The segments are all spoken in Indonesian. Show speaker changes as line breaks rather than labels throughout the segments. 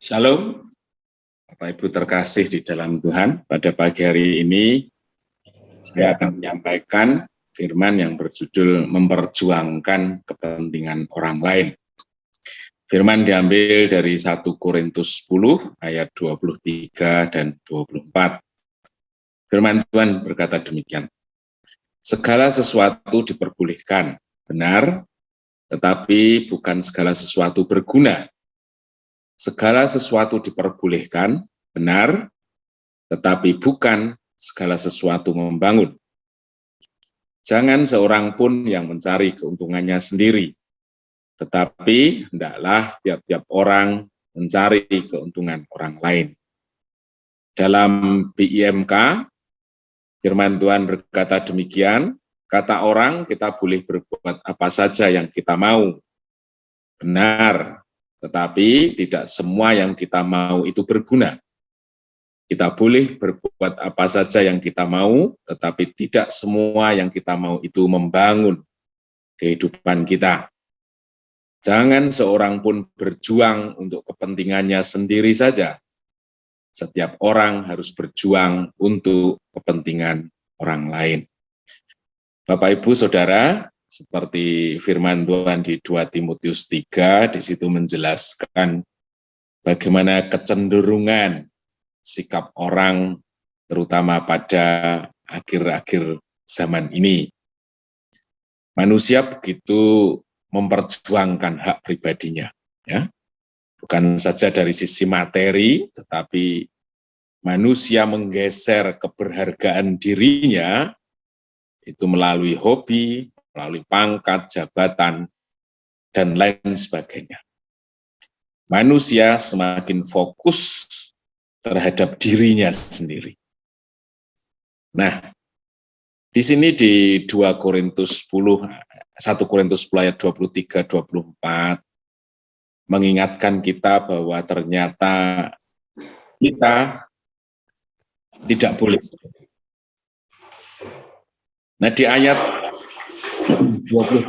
Shalom, Bapak Ibu terkasih di dalam Tuhan. Pada pagi hari ini, saya akan menyampaikan firman yang berjudul memperjuangkan kepentingan orang lain. Firman diambil dari 1 Korintus 10 ayat 23 dan 24. Firman Tuhan berkata demikian. Segala sesuatu diperbolehkan, benar, tetapi bukan segala sesuatu berguna. Segala sesuatu diperbolehkan, benar, tetapi bukan segala sesuatu membangun. Jangan seorang pun yang mencari keuntungannya sendiri, tetapi hendaklah tiap-tiap orang mencari keuntungan orang lain. Dalam BIMK, firman Tuhan berkata demikian, kata orang kita boleh berbuat apa saja yang kita mau. Benar, tetapi tidak semua yang kita mau itu berguna. Kita boleh berbuat apa saja yang kita mau, tetapi tidak semua yang kita mau itu membangun kehidupan kita. Jangan seorang pun berjuang untuk kepentingannya sendiri saja. Setiap orang harus berjuang untuk kepentingan orang lain. Bapak, Ibu, Saudara, seperti firman Tuhan di 2 Timotius 3, di situ menjelaskan bagaimana kecenderungan sikap orang terutama pada akhir-akhir zaman ini. Manusia begitu memperjuangkan hak pribadinya, ya. Bukan saja dari sisi materi, tetapi manusia menggeser keberhargaan dirinya itu melalui hobi, melalui pangkat, jabatan, dan lain sebagainya. Manusia semakin fokus terhadap dirinya sendiri. Nah, di sini di 2 Korintus 10, 1 Korintus 10 ayat 23-24, mengingatkan kita bahwa ternyata kita tidak boleh. Nah, di ayat 23,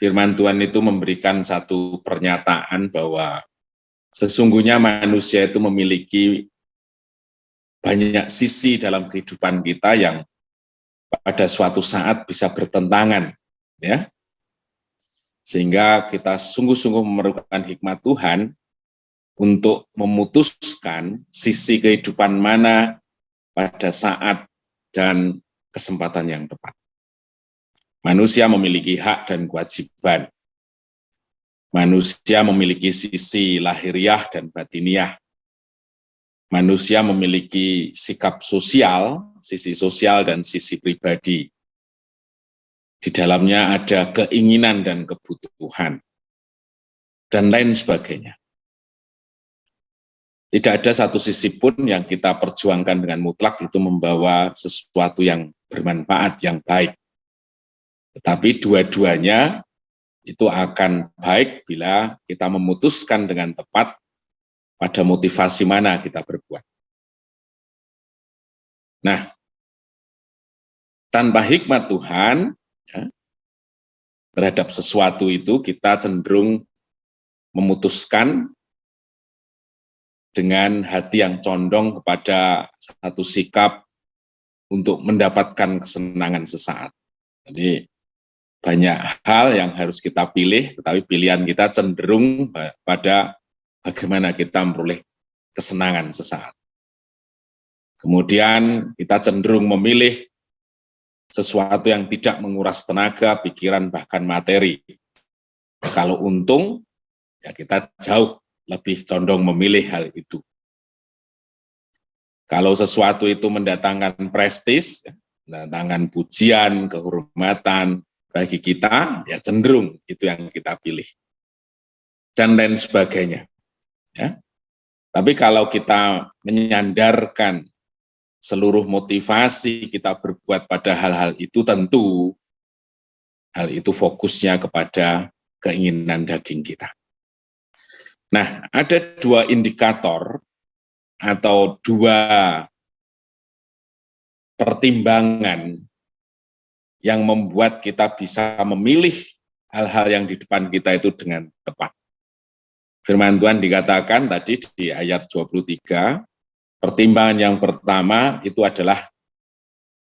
firman Tuhan itu memberikan satu pernyataan bahwa sesungguhnya manusia itu memiliki banyak sisi dalam kehidupan kita yang pada suatu saat bisa bertentangan, ya. Sehingga kita sungguh-sungguh memerlukan hikmat Tuhan untuk memutuskan sisi kehidupan mana pada saat dan kesempatan yang tepat. Manusia memiliki hak dan kewajiban. Manusia memiliki sisi lahiriah dan batiniah. Manusia memiliki sikap sosial, sisi sosial dan sisi pribadi. Di dalamnya ada keinginan dan kebutuhan, dan lain sebagainya. Tidak ada satu sisi pun yang kita perjuangkan dengan mutlak itu membawa sesuatu yang bermanfaat, yang baik. Tetapi dua-duanya itu akan baik bila kita memutuskan dengan tepat pada motivasi mana kita berbuat. Nah, tanpa hikmat Tuhan, ya, terhadap sesuatu itu kita cenderung memutuskan dengan hati yang condong kepada satu sikap untuk mendapatkan kesenangan sesaat. Jadi banyak hal yang harus kita pilih, tetapi pilihan kita cenderung pada bagaimana kita memperoleh kesenangan sesaat. Kemudian kita cenderung memilih sesuatu yang tidak menguras tenaga, pikiran, bahkan materi. Kalau untung, ya kita jauh lebih condong memilih hal itu. Kalau sesuatu itu mendatangkan prestis, mendatangkan pujian, kehormatan bagi kita, ya cenderung itu yang kita pilih. Dan lain sebagainya. Ya. Tapi kalau kita menyandarkan seluruh motivasi kita berbuat pada hal-hal itu, tentu hal itu fokusnya kepada keinginan daging kita. Nah, ada dua indikator atau dua pertimbangan yang membuat kita bisa memilih hal-hal yang di depan kita itu dengan tepat. Firman Tuhan dikatakan tadi di ayat 23, pertimbangan yang pertama itu adalah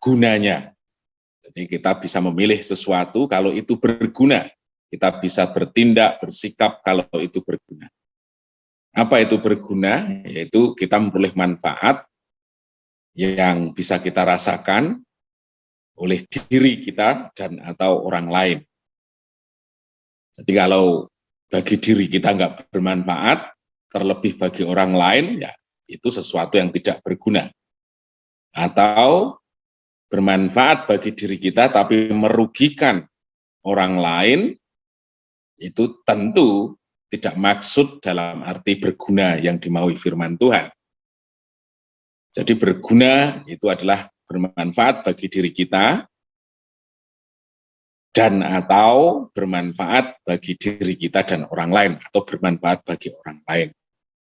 gunanya. Jadi kita bisa memilih sesuatu kalau itu berguna. Kita bisa bertindak, bersikap kalau itu berguna. Apa itu berguna? Yaitu kita memperoleh manfaat yang bisa kita rasakan oleh diri kita dan atau orang lain. Jadi kalau bagi diri kita nggak bermanfaat, terlebih bagi orang lain, ya itu sesuatu yang tidak berguna. Atau bermanfaat bagi diri kita, tapi merugikan orang lain, itu tentu tidak maksud dalam arti berguna yang dimaui firman Tuhan. Jadi berguna itu adalah bermanfaat bagi diri kita, dan atau bermanfaat bagi diri kita dan orang lain, atau bermanfaat bagi orang lain.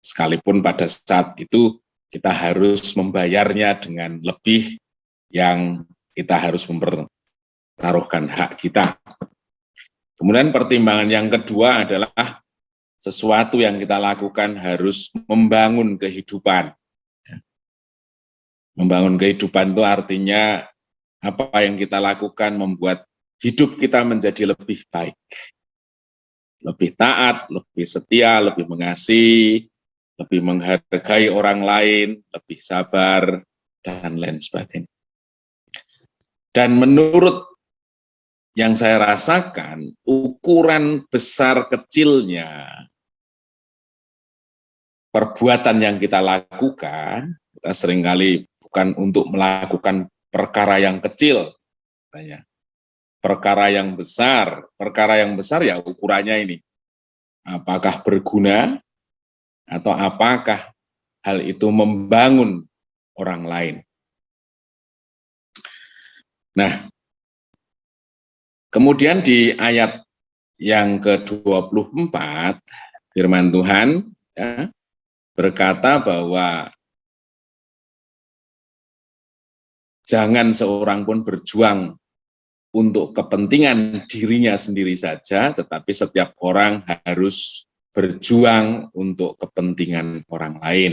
Sekalipun pada saat itu kita harus membayarnya dengan lebih yang kita harus mempertaruhkan hak kita. Kemudian pertimbangan yang kedua adalah sesuatu yang kita lakukan harus membangun kehidupan. Membangun kehidupan itu artinya apa yang kita lakukan membuat hidup kita menjadi lebih baik, lebih taat, lebih setia, lebih mengasihi, lebih menghargai orang lain, lebih sabar, dan lain sebagainya. Dan menurut yang saya rasakan, ukuran besar kecilnya perbuatan yang kita lakukan, kita seringkali bukan untuk melakukan perkara yang kecil, perkara yang besar ya ukurannya ini. Apakah berguna atau apakah hal itu membangun orang lain. Nah, kemudian di ayat yang ke-24, firman Tuhan ya, berkata bahwa jangan seorang pun berjuang untuk kepentingan dirinya sendiri saja, tetapi setiap orang harus berjuang untuk kepentingan orang lain.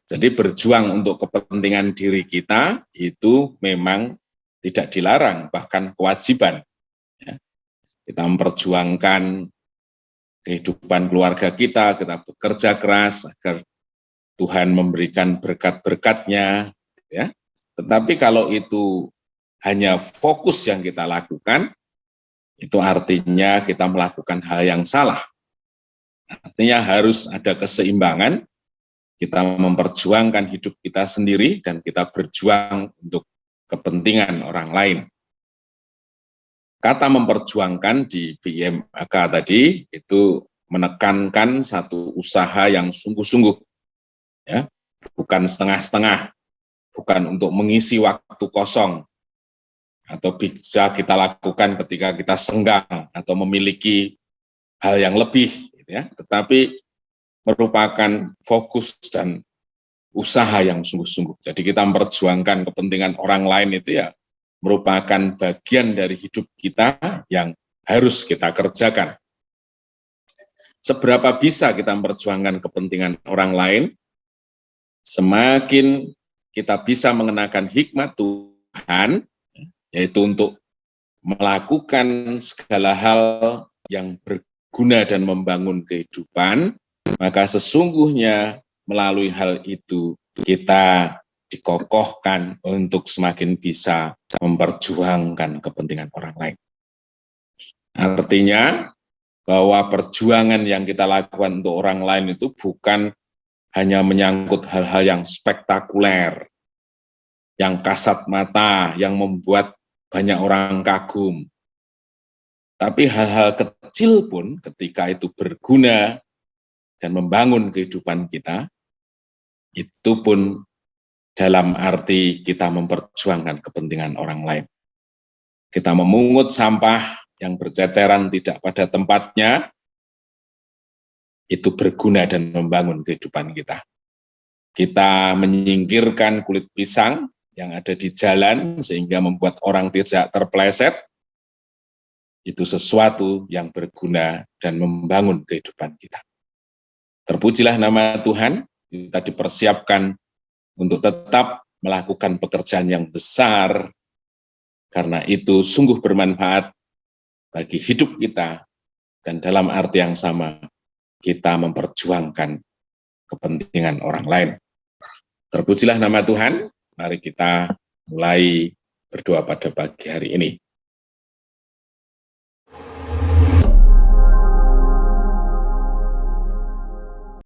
Jadi berjuang untuk kepentingan diri kita itu memang tidak dilarang, bahkan kewajiban. Ya. Kita memperjuangkan kehidupan keluarga kita bekerja keras agar Tuhan memberikan berkat-berkat-Nya. Ya. Tetapi kalau itu hanya fokus yang kita lakukan, itu artinya kita melakukan hal yang salah. Artinya harus ada keseimbangan, kita memperjuangkan hidup kita sendiri dan kita berjuang untuk kepentingan orang lain. Kata memperjuangkan di BIMAK tadi itu menekankan satu usaha yang sungguh-sungguh, ya, bukan setengah-setengah, bukan untuk mengisi waktu kosong, atau bisa kita lakukan ketika kita senggang atau memiliki hal yang lebih, ya, tetapi merupakan fokus dan usaha yang sungguh-sungguh. Jadi kita memperjuangkan kepentingan orang lain itu ya merupakan bagian dari hidup kita yang harus kita kerjakan. Seberapa bisa kita memperjuangkan kepentingan orang lain, semakin kita bisa mengenakan hikmat Tuhan, yaitu untuk melakukan segala hal yang berguna dan membangun kehidupan, maka sesungguhnya melalui hal itu kita dikokohkan untuk semakin bisa memperjuangkan kepentingan orang lain. Artinya bahwa perjuangan yang kita lakukan untuk orang lain itu bukan hanya menyangkut hal-hal yang spektakuler, yang kasat mata, yang membuat banyak orang kagum. Tapi hal-hal kecil pun ketika itu berguna dan membangun kehidupan kita, itu pun dalam arti kita memperjuangkan kepentingan orang lain. Kita memungut sampah yang berceceran tidak pada tempatnya, itu berguna dan membangun kehidupan kita. Kita menyingkirkan kulit pisang yang ada di jalan sehingga membuat orang tidak terpeleset, itu sesuatu yang berguna dan membangun kehidupan kita. Terpujilah nama Tuhan, kita dipersiapkan untuk tetap melakukan pekerjaan yang besar, karena itu sungguh bermanfaat bagi hidup kita, dan dalam arti yang sama, kita memperjuangkan kepentingan orang lain. Terpujilah nama Tuhan, mari kita mulai berdoa pada pagi hari ini.